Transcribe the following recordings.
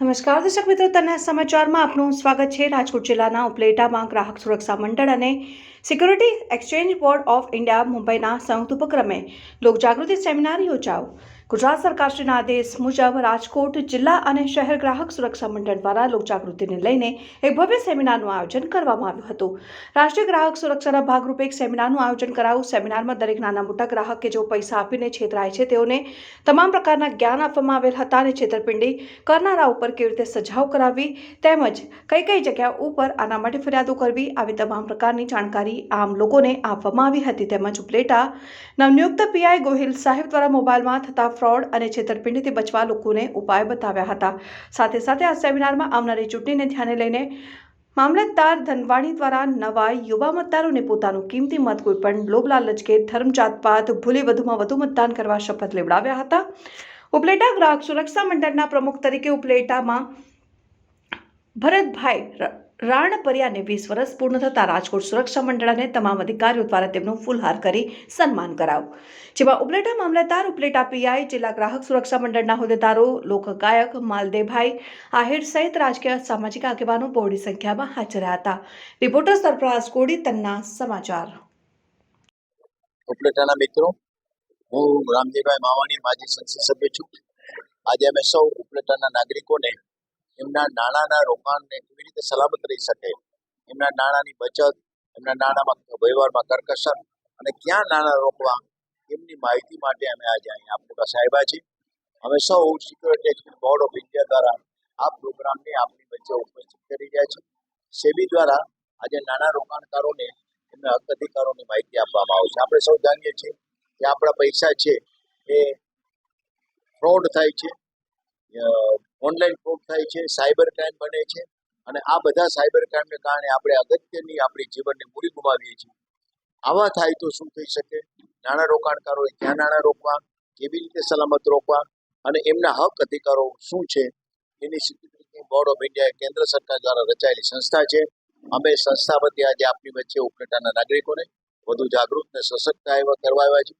નમસ્કાર દર્શક મિત્રો, તના સમાચારમાં આપનું સ્વાગત છે। રાજકોટ જિલ્લાના ઉપલેટામાં ગ્રાહક સુરક્ષા મંડળ અને security exchange board of India મુંબઈના સંયુક્ત ઉપક્રમે લોકજાગૃતિ સેમિનાર યોજાયો। ગુજરાત સરકારશ્રીના આદેશ મુજબ રાજકોટ જિલ્લા અને શહેર ગ્રાહક સુરક્ષા મંડળ દ્વારા લોકજાગૃતિને લઈને એક ભવ્ય સેમિનારનું આયોજન કરવામાં આવ્યું હતું। રાષ્ટ્રીય ગ્રાહક સુરક્ષાના ભાગરૂપે એક સેમિનારનું આયોજન કરાયું। સેમિનારમાં દરેક નાના મોટા ગ્રાહક કે જેઓ પૈસા આપીને છેતરાય છે તેઓને તમામ પ્રકારના જ્ઞાન આપવામાં આવેલ હતા અને છેતરપિંડી કરનારા ઉપર કેવી રીતે સજાઓ કરાવવી તેમજ કઈ જગ્યા ઉપર આના માટે ફરિયાદો કરવી આવી તમામ પ્રકારની જાણકારી આમ લોકોને આપવામાં આવી હતી। તેમજ ઉપલેટા નવનિયુક્ત પીઆઈ ગોહિલ સાહેબ દ્વારા મોબાઈલમાં થતા ફ્રોડ અને છેતરપિંડીથી બચવા લોકોને ઉપાય બતાવ્યા હતા। સાથે સાથે આ સેમિનારમાં આવનારી ચૂંટણીને ધ્યાને લઈને મામલતદાર ધનવાણી દ્વારા નવા યુવા મતદારોને પોતાનું કિંમતી મત કોઈપણ લોભ લાલચ કે ધર્મ જાતપાત ભૂલી વધુમાં વધુ મતદાન કરવા શપથ લેવડાવ્યા હતા। ઉપલેટા ગ્રાહક સુરક્ષા મંડળના પ્રમુખ તરીકે ઉપલેટામાં ભરતભાઈ રાણપરિયાને 20 વર્ષ પૂર્ણ થતાં રાજકોટ સુરક્ષા મંડળ અને તમામ અધિકારીઓ દ્વારા તેમનું ફૂલહાર કરી સન્માન કરાયું। જેમાં ઉપલેટા મામલતદાર, ઉપલેટા પીઆઈ, જિલ્લા ગ્રાહક સુરક્ષા મંડળના હોદ્દેદારો, લોકગાયક માલદેવભાઈ આહિર સહિત રાજકીય સામાજિક આગેવાનો બહોળી સંખ્યામાં હાજર રહ્યા હતા। રિપોર્ટર સરફરાઝ કોડી, તન્ના સમાચાર। ઉપલેટાના મિત્રો, હું રામજીભાઈ માવાણી, માજી સંસદ સભ્ય છું। આજે અમે સૌ ઉપલેટાના નાગરિકોને એમના નાણાંના રોકાણને કેવી રીતે સલામત રહી શકે, એમના નાણાંની બચત, એમના નાણાંમાં વ્યવહારમાં કરકસર અને ક્યાં નાણાં રોકવા એમની માહિતી માટે અમે આજે અહીંયા આપણી પાસે આવ્યા છીએ। અમે સૌ security exchange board of India દ્વારા આ પ્રોગ્રામને આપણી વચ્ચે ઉપસ્થિત કરી રહ્યા છીએ। સેબી દ્વારા આજે નાણાં રોકાણકારોને એમના હક અધિકારોની માહિતી આપવામાં આવશે। આપણે સૌ જાણીએ છીએ કે આપણા પૈસા છે એ ફ્રોડ થાય છે, ઓનલાઈન ફ્રોડ થાય છે, સાયબર ક્રાઇમ બને છે અને આ બધા સાયબર ક્રાઇમને કારણે આપણે અગત્યની આપણી જીવનની મૂડી ગુમાવીએ છીએ। આવા થાય તો શું થઈ શકે, નાણાં રોકાણકારોએ ક્યાં નાણાં રોકવા, કેવી રીતે સલામત રોકવા અને એમના હક અધિકારો શું છે એની સિક્યુરિટી બોર્ડ ઓફ ઇન્ડિયા કેન્દ્ર સરકાર દ્વારા રચાયેલી સંસ્થા છે। અમે સંસ્થા વતી આજે આપણી વચ્ચે ઉપલેટાના નાગરિકોને વધુ જાગૃત અને સશક્ત કરવા આવ્યા છીએ।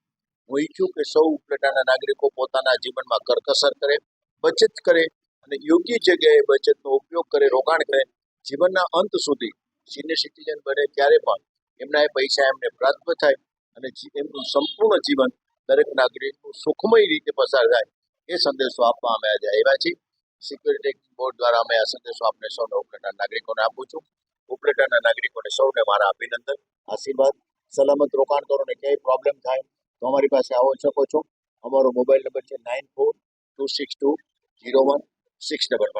હું ઈચ્છું કે સૌ ઉપલેટાના નાગરિકો પોતાના જીવનમાં કરકસર કરે, બચત કરે અને યોગ્ય જગ્યાએ બચતનો ઉપયોગ કરે, રોકાણ કરે। જીવનના અંત સુધી સિનિયર સિટીઝન બને ત્યારે પણ એમના એ પૈસા એમને પ્રાપ્ત થાય અને એમનું સંપૂર્ણ જીવન દરેક નાગરિકનું સુખમય રીતે પસાર થાય એ સંદેશો આપવા અમે આજે આવ્યા છીએ। સિક્યુરિટી બોર્ડ દ્વારા અમે આ સંદેશો આપને સૌને ઉપલેટાના નાગરિકોને આપું છું। ઉપલેટાના નાગરિકોને સૌને મારા અભિનંદન, આશીર્વાદ। સલામત રોકાણ કરો ને ક્યાંય પ્રોબ્લેમ થાય તો અમારી પાસે આવી શકો છો। અમારો મોબાઈલ નંબર છે 9426201655।